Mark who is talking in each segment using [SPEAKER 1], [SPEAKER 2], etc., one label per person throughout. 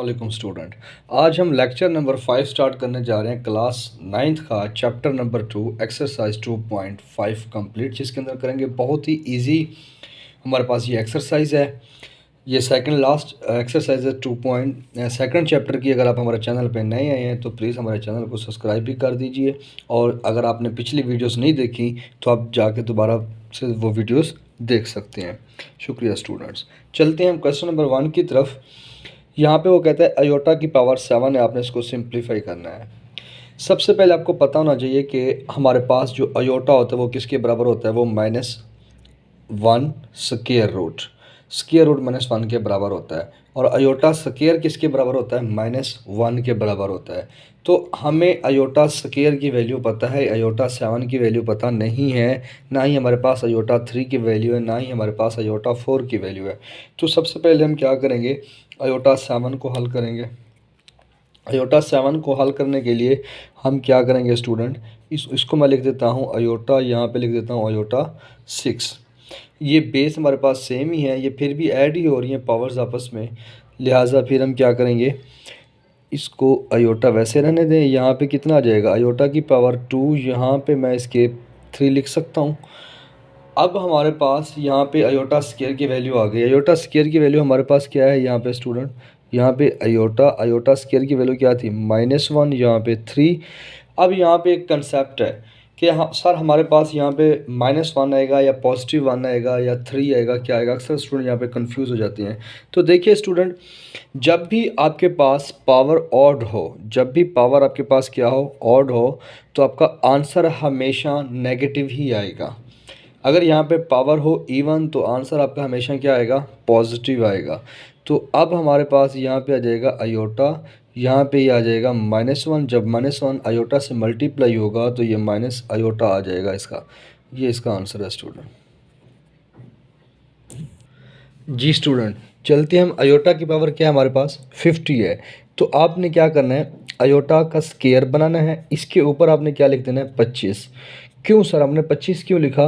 [SPEAKER 1] वालेकुम स्टूडेंट। आज हम लेक्चर नंबर 5 स्टार्ट करने जा रहे हैं क्लास 9th का चैप्टर नंबर 2 एक्सरसाइज 2.5 कंप्लीट, जिसके अंदर करेंगे बहुत ही इजी। हमारे पास ये एक्सरसाइज है, ये सेकंड लास्ट एक्सरसाइज है सेकंड चैप्टर की। अगर आप हमारे चैनल पे नए आए हैं तो प्लीज़ हमारे चैनल को सब्सक्राइब भी कर दीजिए, और अगर आपने पिछली वीडियोस नहीं देखी तो आप जाके दोबारा से वो वीडियोस देख सकते हैं। शुक्रिया स्टूडेंट्स। चलते हैं हम क्वेश्चन नंबर 1 की तरफ। यहाँ पे वो कहता है अयोटा की पावर 7 है, आपने इसको सिंप्लीफाई करना है। सबसे पहले आपको पता होना चाहिए कि हमारे पास जो अयोटा होता है वो किसके बराबर होता है, वो -1 स्क्वायर रूट -1 के बराबर होता है। और अयोटा स्क्वायर किसके बराबर होता है, -1 के बराबर होता है। तो हमें अयोटा स्क्वायर की वैल्यू पता है, अयोटा 7 की वैल्यू पता नहीं है, ना ही हमारे पास अयोटा 3 की वैल्यू है, ना ही हमारे पास अयोटा 4 की वैल्यू है। तो सबसे पहले हम क्या करेंगे, अयोटा 7 को हल करेंगे। अयोटा 7 को हल करने के लिए हम क्या करेंगे स्टूडेंट, इसको मैं लिख देता हूँ अयोटा, यहाँ पे लिख देता हूँ अयोटा 6। ये बेस हमारे पास सेम ही है, ये फिर भी ऐड ही हो रही हैं पावर्स आपस में, लिहाजा फिर हम क्या करेंगे, इसको अयोटा वैसे रहने दें। यहाँ पे कितना आ जाएगा, अयोटा की पावर 2, यहाँ पे मैं इसके 3 लिख सकता हूँ। अब हमारे पास यहाँ पे अयोटा स्क्वायर की वैल्यू आ गई। अयोटा स्क्वायर की वैल्यू हमारे पास क्या है यहाँ पे स्टूडेंट, यहाँ पे अयोटा स्क्वायर की वैल्यू क्या थी, -1, यहाँ पे 3। अब यहाँ पे एक कंसेप्ट है कि हाँ सर हमारे पास यहाँ पे -1 आएगा या +1 आएगा या 3 आएगा, क्या आएगा। अक्सर स्टूडेंट यहाँ पे कंफ्यूज हो जाते हैं। तो देखिए स्टूडेंट, जब भी आपके पास पावर ऑड हो, जब भी पावर आपके पास क्या हो, ऑड हो, तो आपका आंसर हमेशा नेगेटिव ही आएगा। अगर यहाँ पे पावर हो इवन तो आंसर आपका हमेशा क्या आएगा, पॉजिटिव आएगा। तो अब हमारे पास यहाँ पे आ जाएगा अयोटा, यहाँ पे ही आ जाएगा -1। जब -1 अयोटा से मल्टीप्लाई होगा तो ये माइनस अयोटा आ जाएगा इसका। ये इसका आंसर है स्टूडेंट। जी स्टूडेंट, चलते हम अयोटा की पावर क्या है हमारे पास 50 है। तो आपने क्या करना है, अयोटा का स्क्वायर बनाना है, इसके ऊपर आपने क्या लिख देना है, 25। क्यों सर हमने 25 क्यों लिखा,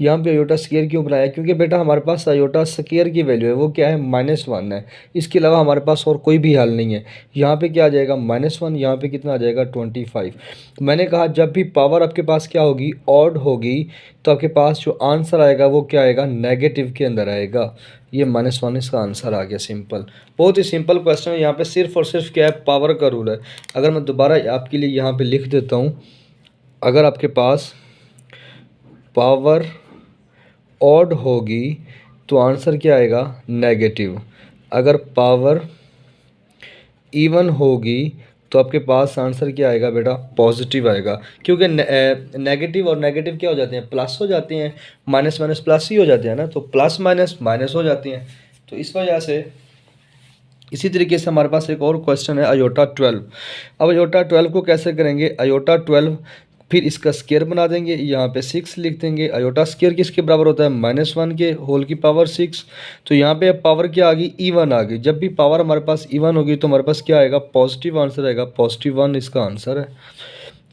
[SPEAKER 1] यहाँ पे अयोटा स्क्वायर क्यों बनाया, क्योंकि बेटा हमारे पास अयोटा स्क्वायर की वैल्यू है वो क्या है, -1 है। इसके अलावा हमारे पास और कोई भी हल नहीं है। यहाँ पे क्या आ जाएगा, -1, यहाँ पे कितना आ जाएगा, 25। मैंने कहा जब भी पावर आपके पास क्या होगी, ऑड होगी, तो आपके पास जो आंसर आएगा वो क्या आएगा, नेगेटिव के अंदर आएगा। ये -1 इसका आंसर आ गया। सिंपल, बहुत ही सिंपल क्वेश्चन है। यहाँ पे सिर्फ और सिर्फ क्या है, पावर का रूल है। अगर मैं दोबारा आपके लिए यहाँ पे लिख देता हूँ, अगर आपके पास पावर ऑड होगी तो आंसर क्या आएगा, नेगेटिव। अगर पावर इवन होगी तो आपके पास आंसर क्या आएगा बेटा, पॉजिटिव आएगा। क्योंकि नेगेटिव और नेगेटिव क्या हो जाते हैं, प्लस हो जाते हैं, माइनस माइनस प्लस ही हो जाते हैं ना, तो प्लस माइनस माइनस हो जाती हैं। तो इस वजह से इसी तरीके से हमारे पास एक और क्वेश्चन है अयोटा 12। अब अयोटा 12 को कैसे करेंगे, अयोटा 12 फिर इसका स्क्वायर बना देंगे, यहाँ पे 6 लिख देंगे। अयोटा स्क्वायर किसके बराबर होता है, -1 के होल की पावर 6। तो यहाँ पे अब पावर क्या आ गई, इवन आ गई। जब भी पावर हमारे पास इवन होगी तो हमारे पास क्या आएगा, पॉजिटिव आंसर आएगा। +1 इसका आंसर है।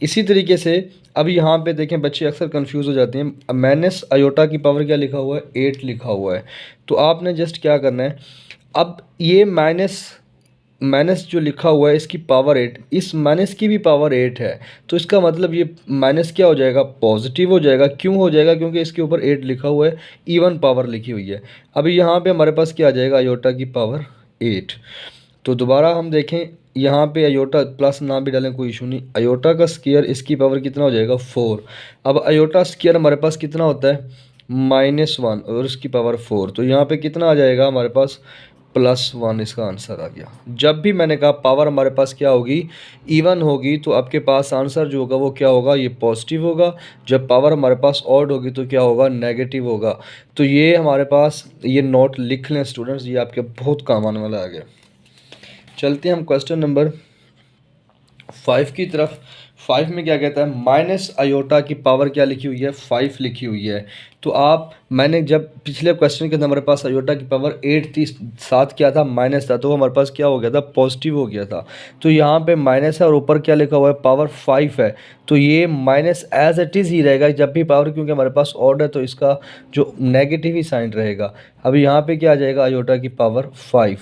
[SPEAKER 1] इसी तरीके से अब यहाँ पे देखें, बच्चे अक्सर कंफ्यूज हो जाते हैं। माइनस अयोटा की पावर क्या लिखा हुआ है, 8 लिखा हुआ है। तो आपने जस्ट क्या करना है, अब ये माइनस जो लिखा हुआ है इसकी पावर 8, इस माइनस की भी पावर 8 है। तो इसका मतलब ये माइनस क्या हो जाएगा, पॉजिटिव हो जाएगा। क्यों हो जाएगा, क्योंकि इसके ऊपर 8 लिखा हुआ है, इवन पावर लिखी हुई है। अभी यहाँ पे हमारे पास क्या आ जाएगा, अयोटा की पावर 8। तो दोबारा हम देखें, यहाँ पे अयोटा प्लस ना भी डालें कोई इशू नहीं। अयोटा का स्क्वायर इसकी पावर कितना हो जाएगा, 4। अब अयोटा स्क्वायर हमारे पास कितना होता है, -1 और इसकी पावर 4। तो यहाँ पे कितना आ जाएगा हमारे पास, +1 इसका आंसर आ गया। जब भी मैंने कहा पावर हमारे पास क्या होगी, इवन होगी, तो आपके पास आंसर जो होगा वो क्या होगा, ये पॉजिटिव होगा। जब पावर हमारे पास ऑड होगी तो क्या होगा, नेगेटिव होगा। तो ये हमारे पास, ये नोट लिख लें स्टूडेंट्स, ये आपके बहुत काम आने वाला आ गया। चलते हैं हम क्वेश्चन नंबर 5 की तरफ। 5 में क्या कहता है, माइनस अयोटा की पावर क्या लिखी हुई है, 5 लिखी हुई है। तो मैंने जब पिछले क्वेश्चन के अंदर हमारे पास अयोटा की पावर 8 थी, साथ क्या था, माइनस था, तो हमारे पास क्या हो गया था, पॉजिटिव हो गया था। तो यहाँ पे माइनस है और ऊपर क्या लिखा हुआ है, पावर 5 है। तो ये माइनस एज इट इज़ ही रहेगा जब भी पावर, क्योंकि हमारे पास ऑड है तो इसका जो नेगेटिव ही साइन रहेगा। अब यहाँ पे क्या आ जाएगा, अयोटा की पावर 5।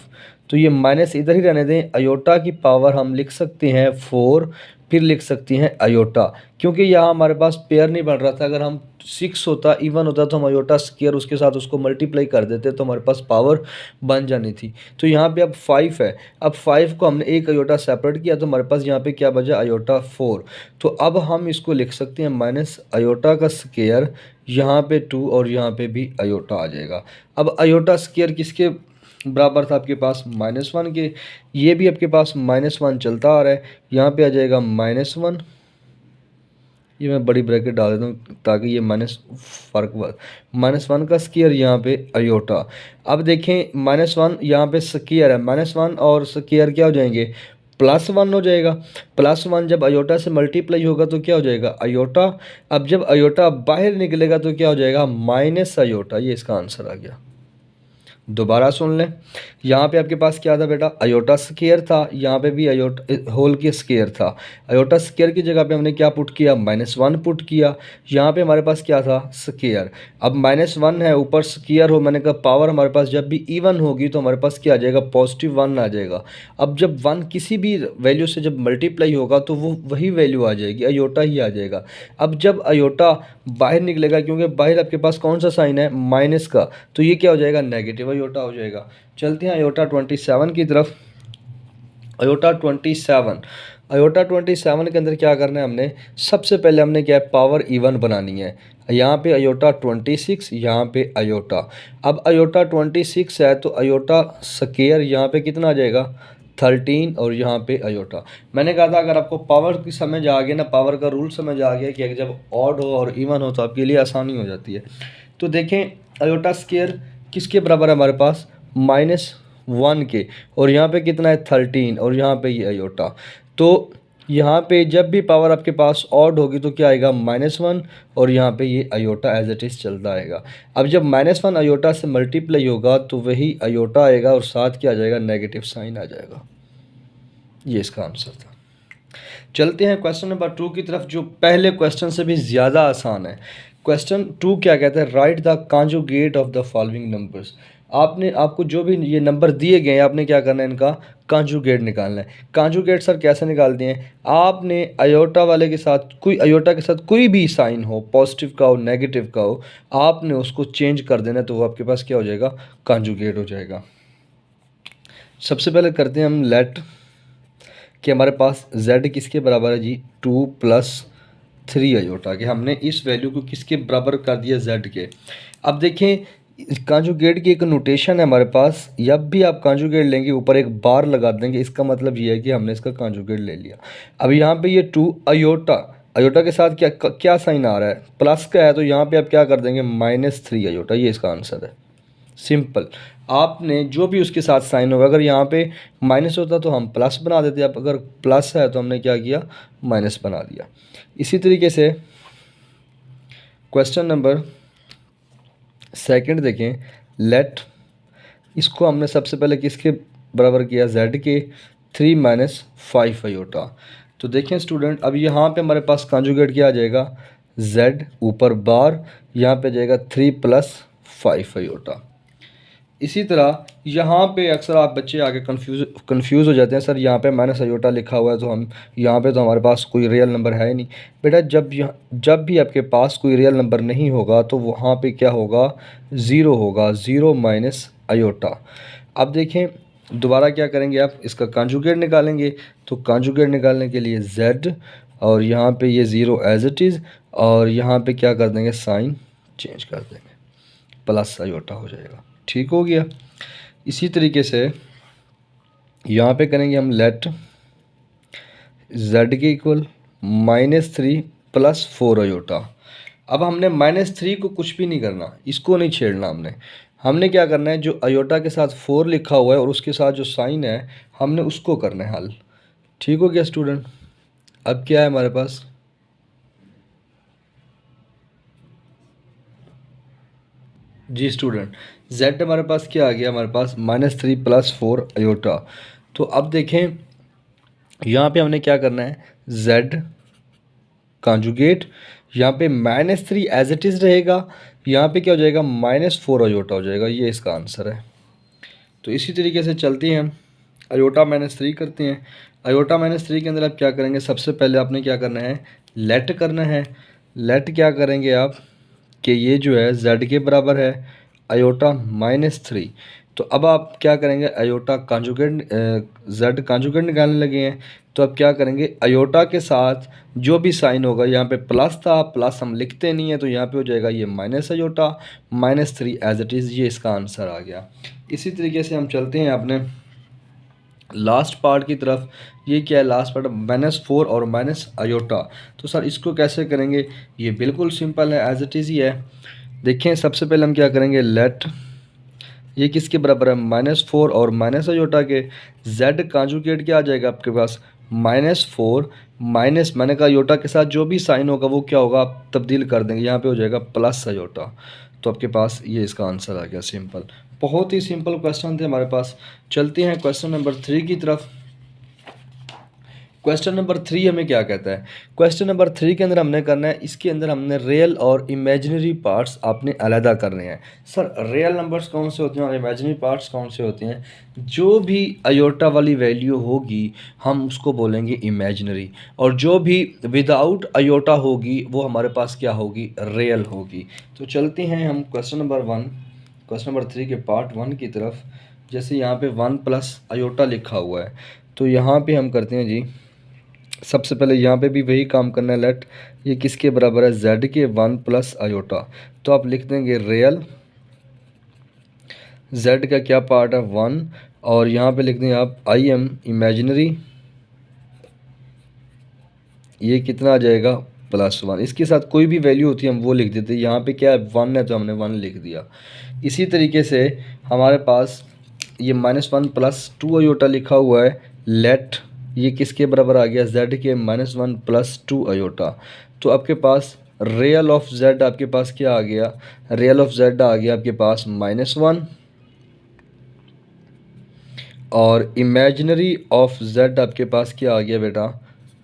[SPEAKER 1] तो ये माइनस इधर ही रहने दें। अयोटा की पावर हम लिख सकते हैं 4, फिर लिख सकते हैं अयोटा, क्योंकि यहाँ हमारे पास पेयर नहीं बन रहा था। अगर हम 6 होता, इवन होता, तो हम अयोटा स्क्वायर उसके साथ उसको मल्टीप्लाई कर देते तो हमारे पास पावर बन जानी थी। तो यहाँ पे अब 5 है, अब 5 को हमने एक अयोटा सेपरेट किया तो हमारे पास यहाँ पे क्या बचा, अयोटा 4। तो अब हम इसको लिख सकते हैं माइनस अयोटा का स्क्वायर, यहाँ पे 2 और यहाँ पे भी अयोटा आ जाएगा। अब अयोटा स्क्वायर किसके बराबर था आपके पास, -1 के। ये भी आपके पास -1 चलता आ रहा है, यहाँ पे आ जाएगा -1। ये मैं बड़ी ब्रैकेट डाल देता हूँ ताकि ये माइनस फर्क -1 का स्क्वायर यहाँ पे अयोटा। अब देखें -1 यहाँ पे स्क्वायर है, -1 और स्क्वायर क्या हो जाएंगे, +1 हो जाएगा। +1 जब अयोटा से मल्टीप्लाई होगा तो क्या हो जाएगा, अयोटा। अब जब अयोटा बाहर निकलेगा तो क्या हो जाएगा, माइनस अयोटा। ये इसका आंसर आ गया। दोबारा सुन लें, यहाँ पे आपके पास क्या था बेटा, अयोटा स्क्वायर था, यहाँ पे भी अयोटा होल के स्क्वायर था। अयोटा स्क्वायर की जगह पे हमने क्या पुट किया, -1 पुट किया। यहाँ पे हमारे पास क्या था, स्क्वायर। अब -1 है, ऊपर स्क्वायर हो, मैंने कहा पावर हमारे पास जब भी इवन होगी तो हमारे पास क्या आ जाएगा, +1 आ जाएगा। अब जब 1 किसी भी वैल्यू से जब मल्टीप्लाई होगा तो वो वही वैल्यू आ जाएगी, अयोटा ही आ जाएगा। अब जब अयोटा बाहर निकलेगा, क्योंकि बाहर आपके पास कौन सा साइन है, माइनस का, तो ये क्या हो जाएगा, नेगेटिव अयोटा हो जाएगा। चलते हैं अयोटा 27 की तरफ। अयोटा 27, अयोटा 27 के अंदर क्या करना है हमने, सबसे पहले हमने क्या है, पावर इवन बनानी है। यहाँ पे अयोटा 26, यहाँ पे अयोटा। अब अयोटा 26 है तो अयोटा स्क्वायर यहाँ पे कितना आ जाएगा, 13, और यहाँ पे अयोटा। मैंने कहा था अगर आपको पावर की समझ आ गई ना, पावर का रूल समझ आ गया कि जब ऑड हो और इवन हो तो आपके लिए आसानी हो जाती है। तो देखें अयोटा स्क्वायर किसके बराबर है हमारे पास, -1 के, और यहाँ पे कितना है, 13, और यहाँ पे ये अयोटा। तो यहाँ पे जब भी पावर आपके पास ऑड होगी तो क्या आएगा, -1, और यहाँ पे ये अयोटा एज इट इज़ चलता आएगा। अब जब -1 अयोटा से मल्टीप्लाई होगा तो वही अयोटा आएगा और साथ क्या आ जाएगा, नेगेटिव साइन आ जाएगा। ये इसका आंसर था। चलते हैं क्वेश्चन नंबर 2 की तरफ, जो पहले क्वेश्चन से भी ज़्यादा आसान है। क्वेश्चन 2 क्या कहता है, right the conjugate of the following numbers. आपको जो भी ये नंबर दिए गए हैं आपने क्या करना है, इनका कॉन्जुगेट निकालना है। कॉन्जुगेट सर कैसे निकालते हैं, आपने अयोटा वाले के साथ कोई, अयोटा के साथ कोई भी साइन हो, पॉजिटिव का हो नेगेटिव का हो, आपने उसको चेंज कर देना तो वो आपके पास क्या हो जाएगा, कॉन्जुगेट हो जाएगा। सबसे पहले करते हैं हम लेट कि हमारे पास z किसके बराबर है जी, 2 + 3 अयोटा के। हमने इस वैल्यू को किसके बराबर कर दिया, z के। अब देखें कॉन्जुगेट की एक नोटेशन है हमारे पास, जब भी आप कॉन्जुगेट लेंगे ऊपर एक बार लगा देंगे, इसका मतलब ये है कि हमने इसका कॉन्जुगेट ले लिया। अब यहाँ पे ये 2 अयोटा, अयोटा के साथ क्या क्या साइन आ रहा है, प्लस का है, तो यहाँ पे आप क्या कर देंगे, -3 अयोटा। ये इसका आंसर है, सिंपल। आपने जो भी उसके साथ साइन होगा, अगर यहाँ पे माइनस होता तो हम प्लस बना देते, अब अगर प्लस है तो हमने क्या किया, माइनस बना दिया। इसी तरीके से क्वेश्चन नंबर 2 देखें, लेट, इसको हमने सबसे पहले किसके बराबर किया, z के, 3 - 5 अयोटा। तो देखें स्टूडेंट, अब यहाँ पे हमारे पास कॉन्जुगेट क्या आ जाएगा, z ऊपर बार, यहाँ पे जाएगा 3 + 5 अयोटा। इसी तरह यहाँ पे अक्सर आप बच्चे आगे कंफ्यूज हो जाते हैं, सर यहाँ पे माइनस अयोटा लिखा हुआ है तो हम यहाँ पे तो हमारे पास कोई रियल नंबर है ही नहीं। बेटा जब भी आपके पास कोई रियल नंबर नहीं होगा तो वहाँ पे क्या होगा, ज़ीरो होगा, 0 - अयोटा। अब देखें दोबारा क्या करेंगे, आप इसका कॉन्जुगेट निकालेंगे। तो कॉन्जुगेट निकालने के लिए z, और यहाँ पे ये 0 एज इट इज़, और यहाँ पे क्या कर देंगे, साइन चेंज कर देंगे, प्लस अयोटा हो जाएगा। ठीक हो गया। इसी तरीके से यहाँ पे करेंगे हम लेट z के इक्वल -3 + 4 अयोटा। अब हमने -3 को कुछ भी नहीं करना, इसको नहीं छेड़ना, हमने क्या करना है, जो अयोटा के साथ 4 लिखा हुआ है और उसके साथ जो साइन है हमने उसको करना है हल। ठीक हो गया स्टूडेंट। अब क्या है हमारे पास, जी स्टूडेंट, z हमारे पास क्या आ गया, हमारे पास -3 + 4 अयोटा। तो अब देखें यहाँ पे हमने क्या करना है, z कॉन्जुगेट, यहाँ पे -3 एज इट इज़ रहेगा, यहाँ पे क्या हो जाएगा, -4 अयोटा हो जाएगा। ये इसका आंसर है। तो इसी तरीके से चलते हैं हम अयोटा माइनस 3 करते हैं। अयोटा माइनस 3 के अंदर आप क्या करेंगे, सबसे पहले आपने क्या करना है, लेट करना है। लेट क्या करेंगे आप कि ये जो है z के बराबर है अयोटा माइनस 3। तो अब आप क्या करेंगे, अयोटा कॉन्जुगेट z कॉन्जुगेट निकालने लगे हैं। तो अब क्या करेंगे, अयोटा के साथ जो भी साइन होगा, यहाँ पे प्लस था, प्लस हम लिखते नहीं है तो यहाँ पे हो जाएगा ये minus iota minus 3 as it is. ये इसका आंसर आ गया। इसी तरीके से हम चलते हैं अपने लास्ट पार्ट की तरफ। ये क्या है, लास्ट पार्ट -4 और माइनस अयोटा। तो सर इसको कैसे करेंगे, ये बिल्कुल सिंपल है, एज इट इज़ ही है। देखें सबसे पहले हम क्या करेंगे, लेट ये किसके बराबर है, -4 और माइनस अयोटा के। z कॉन्जुगेट क्या आ जाएगा आपके पास, -4 माइनस, मैंने कहा अयोटा के साथ जो भी साइन होगा वो क्या होगा, आप तब्दील कर देंगे, यहाँ पे हो जाएगा प्लस अयोटा। तो आपके पास ये इसका आंसर आ गया, सिंपल। बहुत ही सिंपल क्वेश्चन थे हमारे पास। चलते हैं क्वेश्चन नंबर 3 की तरफ। क्वेश्चन नंबर 3 हमें क्या कहता है, क्वेश्चन नंबर 3 के अंदर हमने करना है, इसके अंदर हमने रियल और इमेजिनरी पार्ट्स आपने अलहदा करने हैं। सर रियल नंबर्स कौन से होते हैं और इमेजिनरी पार्ट्स कौन से होते हैं, जो भी अयोटा वाली वैल्यू होगी हम उसको बोलेंगे इमेजिनरी, और जो भी विदाउट अयोटा होगी वो हमारे पास क्या होगी, रियल होगी। तो चलते हैं हम क्वेश्चन नंबर 3 के पार्ट 1 की तरफ। जैसे यहाँ पे 1 प्लस अयोटा लिखा हुआ है, तो यहाँ पे हम करते हैं जी, सबसे पहले यहाँ पे भी वही काम करना है। लेट ये किसके बराबर है, z के 1 प्लस अयोटा। तो आप लिख देंगे रियल, z का क्या पार्ट है 1, और यहाँ पे लिख देंगे आप आई एम इमेजिनरी, ये कितना आ जाएगा +1। इसके साथ कोई भी वैल्यू होती है हम वो लिख देते हैं। यहाँ पे क्या है 1 है तो हमने 1 लिख दिया। इसी तरीके से हमारे पास ये -1 प्लस 2 अयोटा लिखा हुआ है। लेट ये किसके बराबर आ गया, z के -1 प्लस 2 अयोटा। तो आपके पास रियल ऑफ z आपके पास क्या आ गया, रियल ऑफ z आ गया आपके पास -1, और इमेजिनरी ऑफ z आपके पास क्या आ गया बेटा,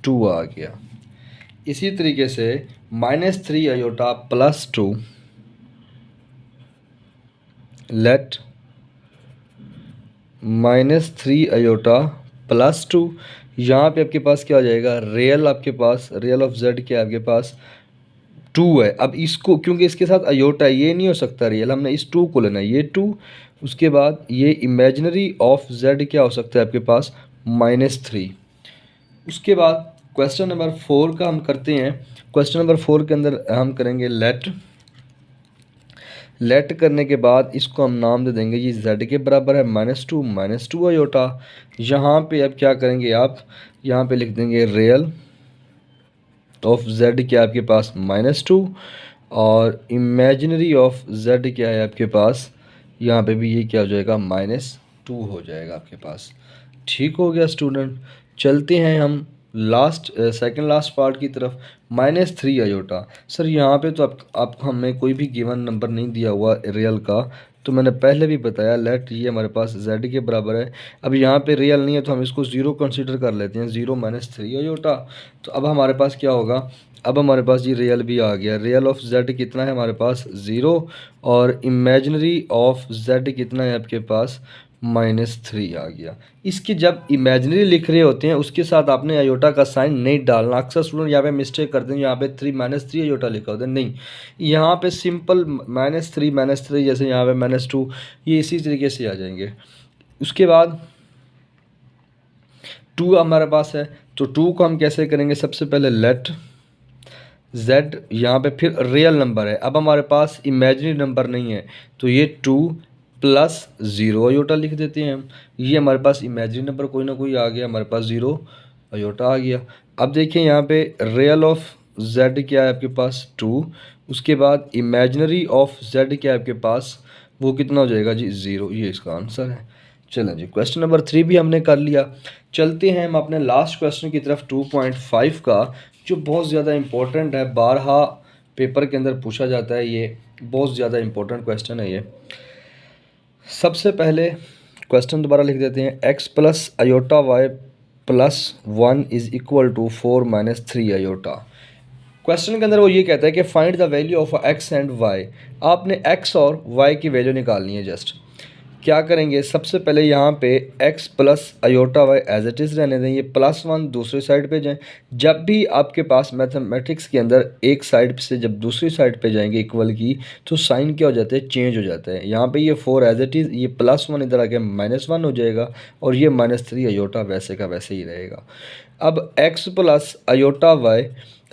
[SPEAKER 1] 2 आ गया। इसी तरीके से -3 iota plus 2, let -3 iota plus 2, यहाँ पे आपके पास क्या हो जाएगा, रियल आपके पास, रियल ऑफ z क्या है आपके पास 2 है। अब इसको क्योंकि इसके साथ अयोटा है, ये नहीं हो सकता रियल, हमने इस 2 को लेना है, ये 2। उसके बाद ये इमेजिनरी ऑफ z क्या हो सकता है आपके पास, -3। उसके बाद क्वेश्चन नंबर 4 का हम करते हैं। क्वेश्चन नंबर 4 के अंदर हम करेंगे लेट करने के बाद इसको हम नाम दे देंगे, ये z के बराबर है -2 अयोटा। यहाँ पे अब क्या करेंगे आप, यहाँ पे लिख देंगे रियल ऑफ z क्या है आपके पास -2, और इमेजिनरी ऑफ z क्या है आपके पास, यहाँ पे भी ये क्या हो जाएगा, -2 हो जाएगा आपके पास। ठीक हो गया स्टूडेंट। चलते हैं हम लास्ट सेकंड लास्ट पार्ट की तरफ। -3 अयोटा। सर यहाँ पे तो आपको हमें कोई भी गिवन नंबर नहीं दिया हुआ रियल का, तो मैंने पहले भी बताया लेट ये हमारे पास z के बराबर है। अब यहाँ पे रियल नहीं है तो हम इसको 0 कंसीडर कर लेते हैं, 0 -3 अयोटा। तो अब हमारे पास क्या होगा, अब हमारे पास ये रियल भी आ गया। रियल ऑफ z कितना है हमारे पास 0, और इमेजिनरी ऑफ z कितना है आपके पास -3 आ गया। इसकी जब इमेजिनरी लिख रहे होते हैं उसके साथ आपने अयोटा का साइन नहीं डालना। अक्सर स्टूडेंट यहाँ पे मिस्टेक करते हैं, यहाँ पे -3 अयोटा लिखा होता है, नहीं, यहाँ पे सिंपल -3 जैसे यहाँ पे -2, ये इसी तरीके से आ जाएंगे। उसके बाद 2 हमारे पास है, तो 2 को हम कैसे करेंगे, सबसे पहले लेट z, यहाँ पे फिर रियल नंबर है, अब हमारे पास इमेजिनरी नंबर नहीं है, तो ये 2 प्लस 0 अयोटा लिख देते हैं हम। ये हमारे पास इमेजिनरी नंबर कोई ना कोई आ गया, हमारे पास 0 अयोटा आ गया। अब देखिए यहाँ पे रियल ऑफ z क्या है आपके पास 2, उसके बाद इमेजिनरी ऑफ z क्या है आपके पास, वो कितना हो जाएगा जी 0। ये इसका आंसर है। चलें जी, क्वेश्चन नंबर 3 भी हमने कर लिया। चलते हैं हम अपने लास्ट क्वेश्चन की तरफ 2.5 का, जो बहुत ज़्यादा इम्पोर्टेंट है, बारहा पेपर के अंदर पूछा जाता है, ये बहुत ज़्यादा इम्पोर्टेंट क्वेश्चन है ये। सबसे पहले क्वेश्चन दोबारा लिख देते हैं, x plus iota y plus 1 is equal to 4 - 3 iota. Question के अंदर वो ये कहता है कि find the value of x and y। आपने x और y की वैल्यू निकालनी है जस्ट। क्या करेंगे, सबसे पहले यहाँ पे x plus iota Y as it is रहने दें, ये +1 दूसरी साइड पे जाएं। जब भी आपके पास मैथमेटिक्स के अंदर एक साइड से जब दूसरी साइड पे जाएंगे इक्वल की, तो साइन क्या हो जाता है, चेंज हो जाता है। यहाँ पे ये 4 एज इट इज़, ये +1 इधर आके -1 हो जाएगा और ये -3 अयोटा वैसे का वैसे ही रहेगा। अब x प्लस अयोटा वाई,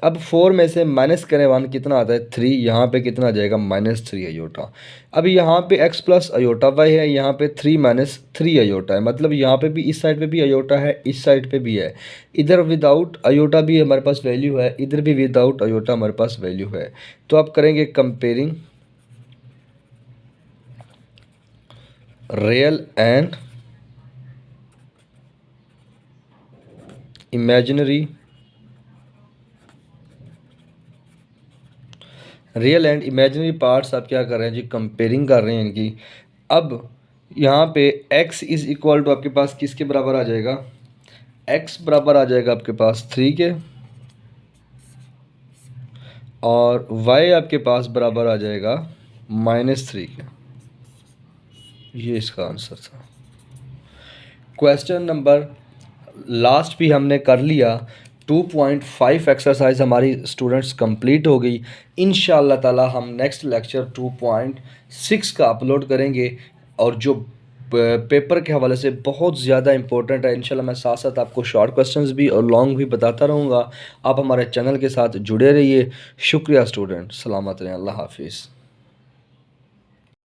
[SPEAKER 1] अब 4 में से माइनस करें 1 कितना आता है 3, यहाँ पे कितना आ जाएगा -3 अयोटा। अब यहाँ पे x प्लस अयोटा वाई है, यहाँ पे 3 - 3 अयोटा है, मतलब यहाँ पे भी इस साइड पे भी अयोटा है, इस साइड पे भी है। इधर विदाउट अयोटा भी हमारे पास वैल्यू है, इधर भी विदाउट अयोटा हमारे पास वैल्यू है। तो आप करेंगे comparing real and imaginary, real and imaginary parts आप क्या कर रहे हैं जी, कंपेयरिंग कर रहे हैं इनकी। अब यहाँ पे x इज़ इक्वल टू आपके पास किसके बराबर आ जाएगा, x बराबर आ जाएगा आपके पास 3 के, और y आपके पास बराबर आ जाएगा -3 के। ये इसका आंसर था। क्वेश्चन नंबर लास्ट भी हमने कर लिया। 2.5 एक्सरसाइज हमारी स्टूडेंट्स कंप्लीट हो गई। इंशाअल्लाह ताला हम नेक्स्ट लेक्चर 2.6 का अपलोड करेंगे, और जो पेपर के हवाले से बहुत ज़्यादा इंपॉर्टेंट है। इंशाल्लाह मैं साथ साथ आपको शॉर्ट क्वेश्चंस भी और लॉन्ग भी बताता रहूँगा। आप हमारे चैनल के साथ जुड़े रहिए। शुक्रिया स्टूडेंट, सलामत रहें, अल्लाह हाफिज़।